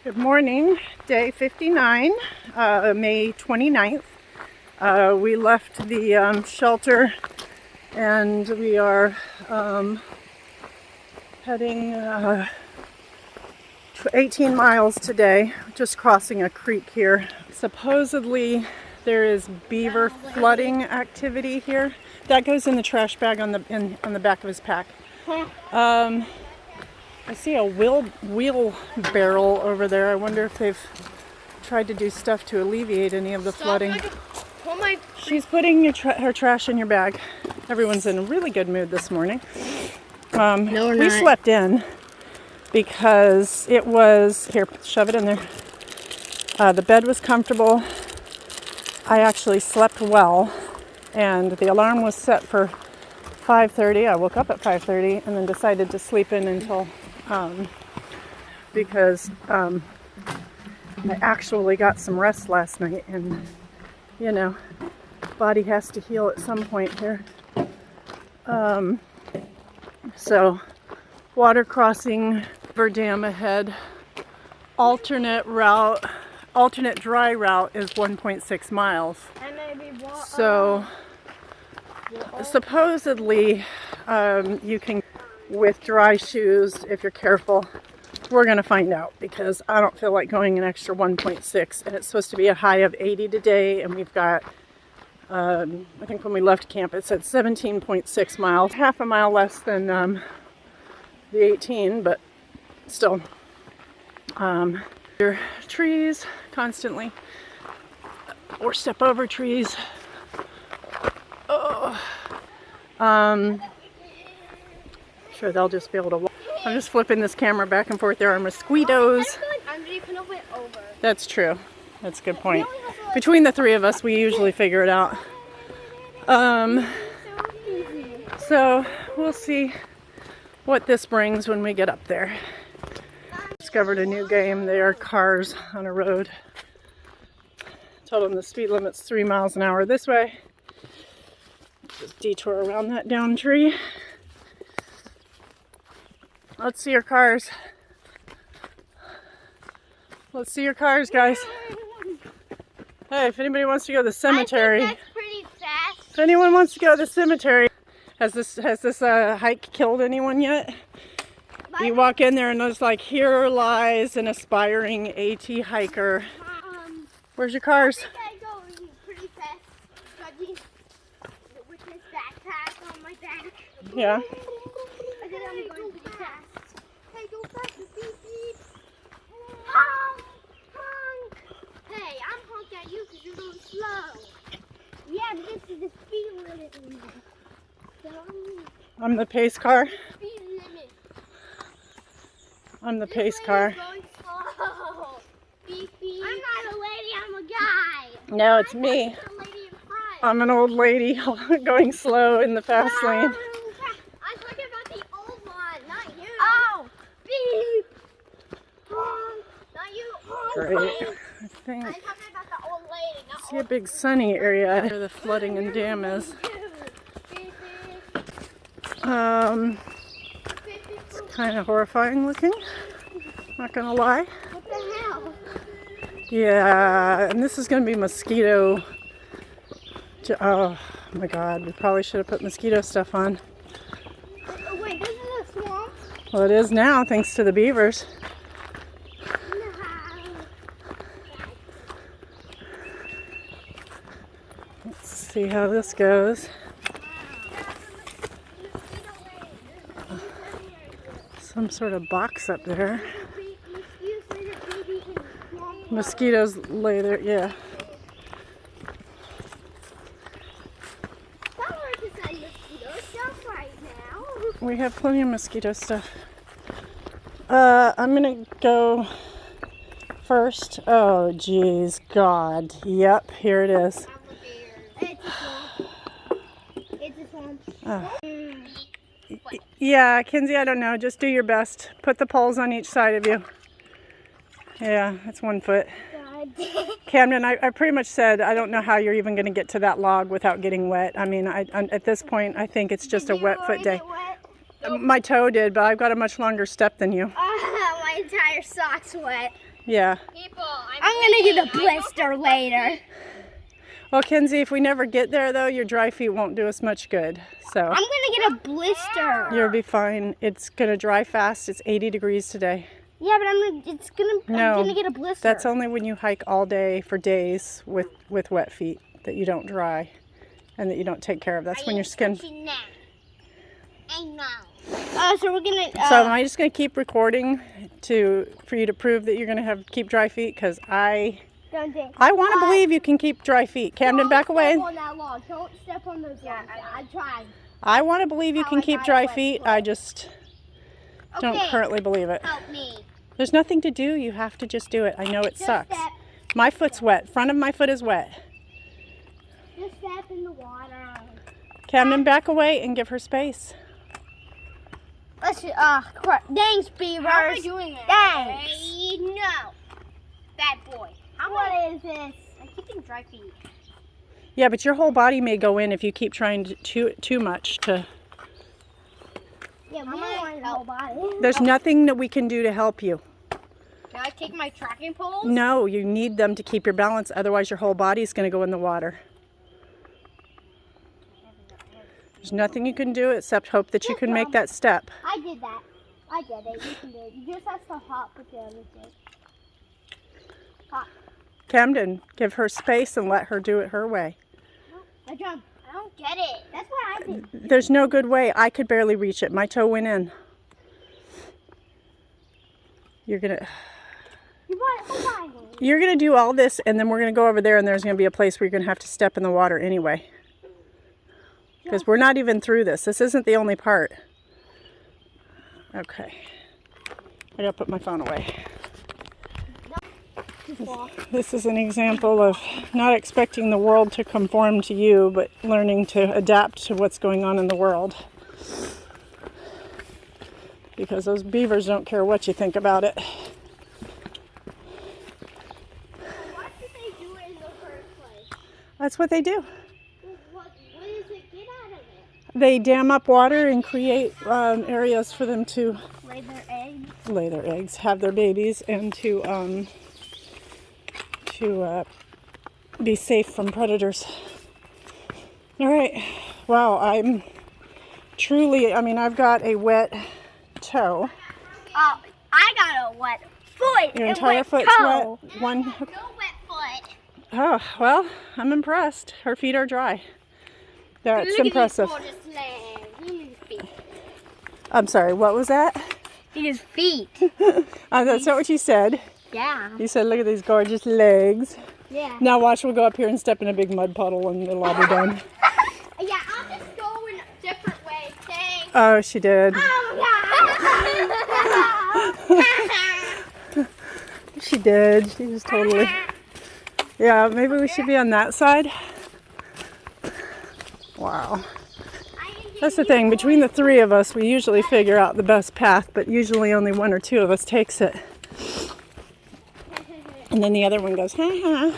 Good morning, day 59, May 29th. We left the shelter and we are heading 18 miles today, just crossing a creek here. Supposedly there is beaver flooding activity here. That goes in the trash bag on the back of his pack. I see a wheelbarrow over there. I wonder if they've tried to do stuff to alleviate any of the flooding. She's putting her trash in your bag. Everyone's in a really good mood this morning. No, we're we not. slept in because it was, here, shove it in there. The bed was comfortable. I actually slept well, and the alarm was set for 5:30. I woke up at 5:30 and then decided to sleep in until because I actually got some rest last night, and you know, body has to heal at some point here. So water crossing Beaver Dam ahead. Alternate dry route is 1.6 miles. So supposedly you can, with dry shoes, if you're careful. We're going to find out because I don't feel like going an extra 1.6, and it's supposed to be a high of 80 today, and we've got I think when we left camp it said 17.6 miles, half a mile less than the 18, but still. Your trees constantly, or step over trees. Sure, they'll just be able to walk. I'm just flipping this camera back and forth. There are mosquitoes. That's true. That's a good point. Between the three of us, we usually figure it out. So we'll see what this brings when we get up there. Discovered a new game. There are cars on a road. Told them the speed limit's 3 miles an hour this way. Just detour around that down tree. Let's see your cars. Let's see your cars, guys. Hey, if anybody wants to go to the cemetery. I think that's pretty fast. If anyone wants to go to the cemetery, has this hike killed anyone yet? You walk in there and there's like, here lies an aspiring AT hiker. Where's your cars? I think I go pretty fast with this backpack on my back. Yeah. I think I'm going pretty fast. Hey, go fast, beep beep. Honk, honk. Hey, I'm honking at you because you're going slow. Yeah, but this is the speed limit. I'm the pace car. Speed limit. I'm the pace car. Going slow. Beep beep. I'm not a lady, I'm a guy. No, it's me. I'm a lady in front. I'm an old lady going slow in the fast lane. I'm talking about the old one, not you. Oh, beep. Honk. Not you. Honk. Great. I I'm think. talking about the old lady, not See a big sunny area where the flooding and dam is. It's kind of horrifying looking. Not gonna lie. What the hell? Yeah, and this is gonna be mosquito. Oh my God, we probably should have put mosquito stuff on. Oh, wait, this is a swamp? Well, it is now, thanks to the beavers. Let's see how this goes. Some sort of box up there. Mosquitoes lay there, yeah. We have plenty of mosquito stuff. I'm gonna go first. Oh, geez, God. Yep, here it is. It's a swamp. Yeah, Kinsey, I don't know. Just do your best. Put the poles on each side of you. Yeah, that's 1 foot. Camden, I pretty much said I don't know how you're even going to get to that log without getting wet. I mean, at this point, I think it's just a wet foot day. My toe did, but I've got a much longer step than you. My entire sock's wet. Yeah. People, I'm gonna get a blister later. Well, Kenzie, if we never get there, though, your dry feet won't do us much good. So I'm gonna get a blister. you'll be fine. It's gonna dry fast. It's 80 degrees today. Yeah, but I'm gonna get a blister. That's only when you hike all day for days with wet feet that you don't dry and that you don't take care of. That's when your skin. I know. So we're gonna. So am I just gonna keep recording for you to prove that you're gonna keep dry feet? Because I want to believe you can keep dry feet. Camden, back away. Don't step on that log. Don't step on those logs. I tried. I want to believe you can keep dry feet. I just don't currently believe it. Help me. There's nothing to do. You have to just do it. I know it sucks. Step. My foot's wet. Front of my foot is wet. Just step in the water. Camden, back away and give her space. Let's thanks, beavers. How am I doing it? Thanks. No. Bad boy. What is this? I'm keeping dry feet. Yeah, but your whole body may go in if you keep trying too much to. Yeah, we don't want your whole body. There's nothing that we can do to help you. Can I take my tracking poles? No, you need them to keep your balance. Otherwise, your whole body's going to go in the water. There's nothing you can do except hope that you can make that step. I did that. I did it. You can do it. You just have to hop with the other thing. Hop. Camden, give her space and let her do it her way. I jump. I don't get it. That's what I did. There's no good way. I could barely reach it. My toe went in. You're gonna do all this, and then we're gonna go over there, and there's gonna be a place where you're gonna have to step in the water anyway. Because we're not even through this. This isn't the only part. Okay. I gotta put my phone away. This is an example of not expecting the world to conform to you, but learning to adapt to what's going on in the world. Because those beavers don't care what you think about it. Why did they do it in the first place? That's what they do. What does it get out of it? They dam up water and create areas for them to Lay their eggs, have their babies, and to be safe from predators. All right. Wow, I'm truly, I've got a wet toe. I got a wet foot. Your entire foot's wet. One. No wet foot. Oh, well, I'm impressed. Her feet are dry. That's impressive. I'm sorry, what was that? His feet. That's not what you said. Yeah. You said, look at these gorgeous legs. Yeah. Now watch, we'll go up here and step in a big mud puddle and it'll all be done. Yeah, I'll just go in a different way. Thanks. Oh, she did. She did. She was totally... Yeah, maybe we should be on that side. Wow. That's the thing. Between the three of us, we usually figure out the best path, but usually only one or two of us takes it. And then the other one goes, ha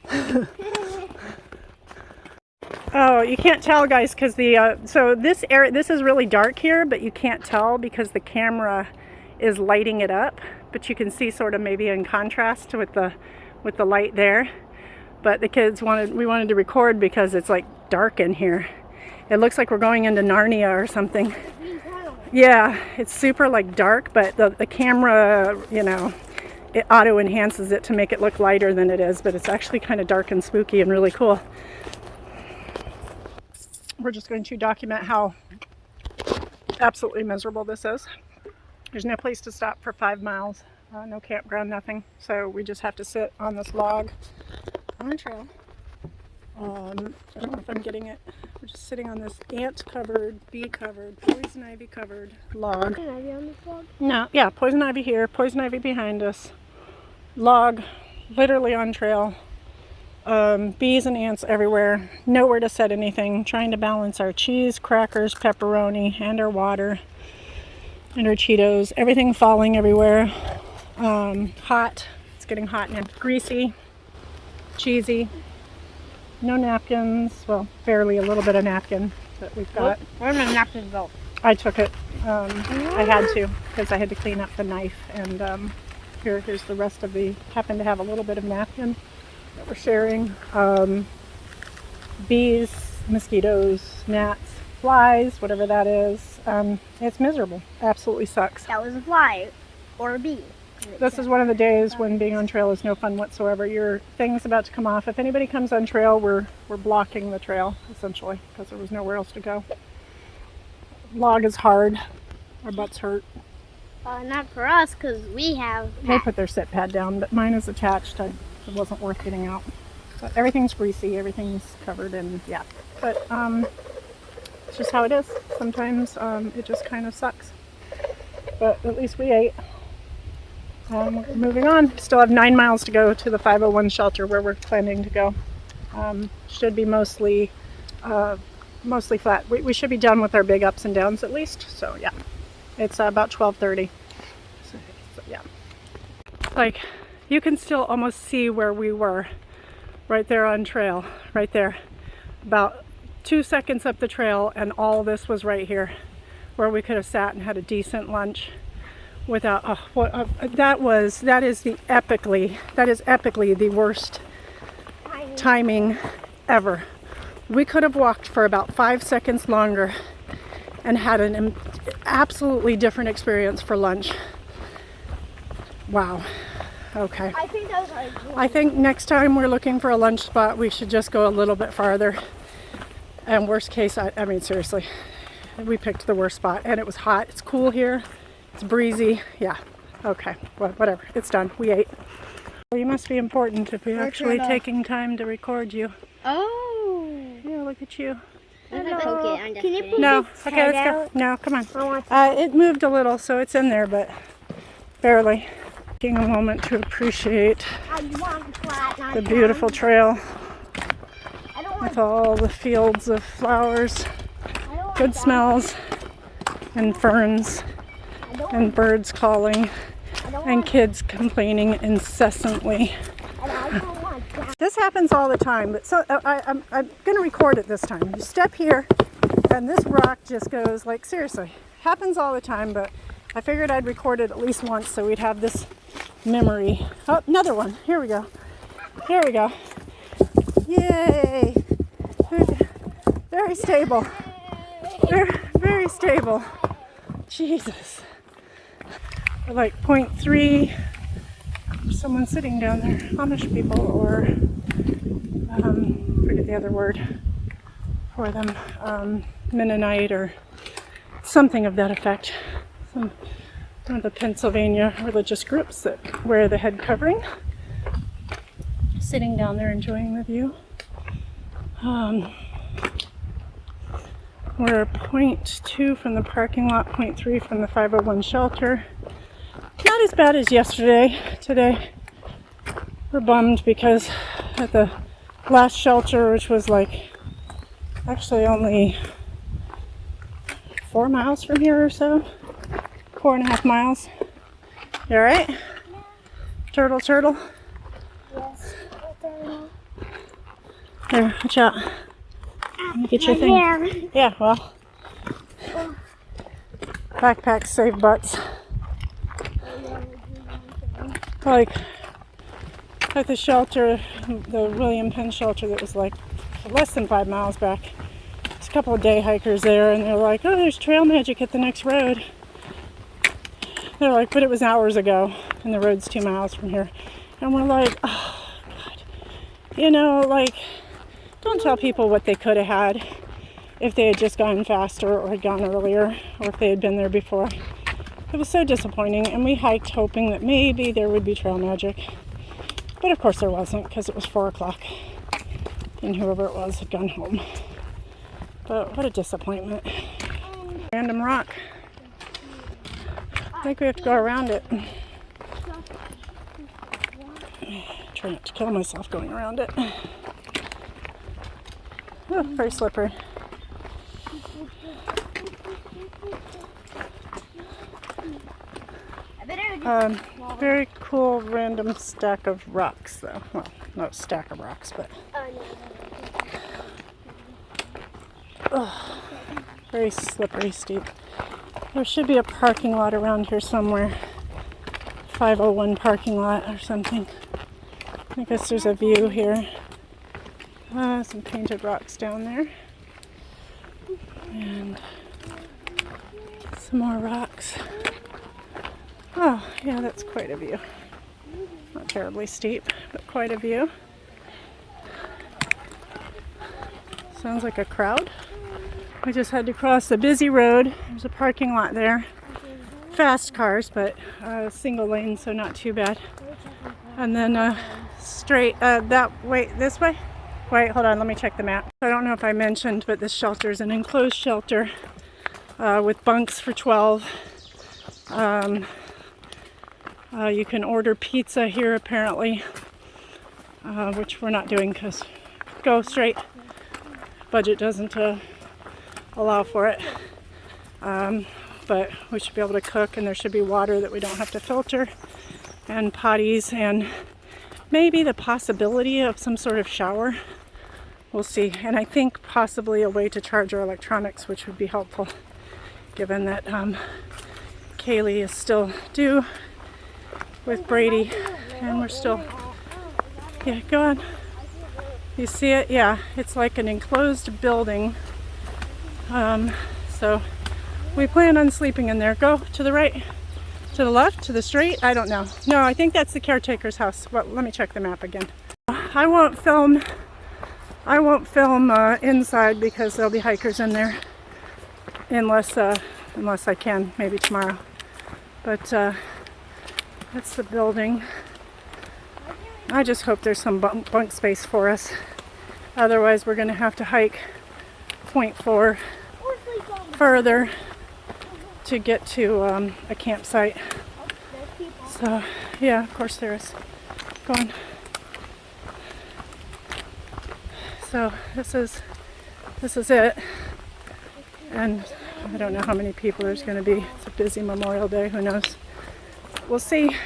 ha. Oh, you can't tell, guys, because so this area, this is really dark here, but you can't tell because the camera is lighting it up. But you can see sort of maybe in contrast with the light there. But the kids we wanted to record because it's like dark in here. It looks like we're going into Narnia or something. Yeah, it's super like dark, but the camera, you know, it auto enhances it to make it look lighter than it is, but it's actually kind of dark and spooky and really cool. We're just going to document how absolutely miserable this is. There's no place to stop for 5 miles, no campground, nothing. So we just have to sit on this log on the trail. I don't know if I'm getting it. We're just sitting on this ant-covered, bee-covered, poison ivy-covered log. Poison ivy on this log? No, yeah, poison ivy here, poison ivy behind us. Log, literally on trail. Bees and ants everywhere. Nowhere to set anything. Trying to balance our cheese, crackers, pepperoni, and our water, and our Cheetos. Everything falling everywhere. Hot. It's getting hot and greasy. Cheesy. No napkins. Well, barely a little bit of napkin that we've got. Where's my napkin go? I took it. I had to because I had to clean up the knife and Here's the rest of the, happen to have a little bit of napkin that we're sharing. Bees, mosquitoes, gnats, flies, whatever that is. It's miserable. Absolutely sucks. That was a fly or a bee. This is one of the days when being on trail is no fun whatsoever. Your thing's about to come off. If anybody comes on trail, we're blocking the trail, essentially, because there was nowhere else to go. Log is hard. Our butts hurt. Not for us, because we have... They put their sit pad down, but mine is attached. It wasn't worth getting out. But everything's greasy. Everything's covered in, yeah. But it's just how it is. Sometimes it just kind of sucks. But at least we ate. Moving on. Still have 9 miles to go to the 501 shelter where we're planning to go. Should be mostly flat. We should be done with our big ups and downs at least. So yeah, it's about 12:30. So yeah, like you can still almost see where we were, right there on trail, right there. About 2 seconds up the trail, and all this was right here, where we could have sat and had a decent lunch. Without that is epically the worst timing ever. We could have walked for about 5 seconds longer and had an absolutely different experience for lunch. Wow. Okay. I think next time we're looking for a lunch spot, we should just go a little bit farther. And worst case, I mean seriously, we picked the worst spot, and it was hot. It's cool here. It's breezy. Yeah. Okay. Well, whatever. It's done. We ate. Well, you must be important if we're actually taking time to record you. Oh. Yeah, look at you. Hello. Can you No. Okay, let's go. No, come on. It moved a little, so it's in there, but barely. Taking a moment to appreciate the beautiful trail with all the fields of flowers, good smells, and ferns, and birds calling, and kids complaining incessantly. This happens all the time, but so I'm going to record it this time. You step here, and this rock just goes like, seriously, happens all the time, but I figured I'd record it at least once so we'd have this memory. Oh, another one. Here we go. Here we go. Yay! Very stable. Very, very stable. Jesus. Like 0.3, someone sitting down there, Amish people, or forget the other word for them, Mennonite or something of that effect. One of the Pennsylvania religious groups that wear the head covering, sitting down there enjoying the view. We're 0.2 from the parking lot, 0.3 from the 501 shelter. Not as bad as yesterday. Today we're bummed because at the last shelter, which was like actually only 4 miles from here or so, 4.5 miles. You alright? Yeah. Turtle? Yes. There, watch out. Let me get your thing. Yeah, well. Backpacks save butts. Like the shelter, the William Penn shelter that was like less than 5 miles back. There's a couple of day hikers there, and they're like, oh, there's trail magic at the next road. They're like, but it was hours ago, and the road's 2 miles from here. And we're like, oh, God. You know, like, don't tell people what they could have had if they had just gone faster or had gone earlier, or if they had been there before. It was so disappointing, and we hiked hoping that maybe there would be trail magic. But of course there wasn't, because it was 4 o'clock, and whoever it was had gone home. But what a disappointment. Random rock. I think we have to go around it. Try not to kill myself going around it. Oh, very slippery. Very cool random stack of rocks though. Well, not a stack of rocks, but very slippery, steep. There should be a parking lot around here somewhere. 501 parking lot or something. I guess there's a view here. Some painted rocks down there. And some more rocks. Oh, yeah, that's quite a view. Not terribly steep, but quite a view. Sounds like a crowd. We just had to cross a busy road. There's a parking lot there. Fast cars, but single lane, so not too bad. And then straight this way? Wait, hold on, let me check the map. I don't know if I mentioned, but this shelter is an enclosed shelter with bunks for 12. You can order pizza here apparently, which we're not doing because go straight. Budget doesn't allow for it. But we should be able to cook, and there should be water that we don't have to filter, and potties, and maybe the possibility of some sort of shower. We'll see. And I think possibly a way to charge our electronics, which would be helpful given that Kaylee is still due with Brady, and we're still, yeah, go on. You see it? Yeah, it's like an enclosed building. So we plan on sleeping in there. Go to the right, to the left, to the straight. I don't know. No, I think that's the caretaker's house. Well, let me check the map again. I won't film inside because there'll be hikers in there, unless I can, maybe tomorrow. But that's the building. I just hope there's some bunk space for us. Otherwise, we're going to have to hike 0.4 further to get to a campsite. So, yeah, of course there is. Go on. So this is it, and I don't know how many people there's going to be. It's a busy Memorial Day. Who knows? We'll see.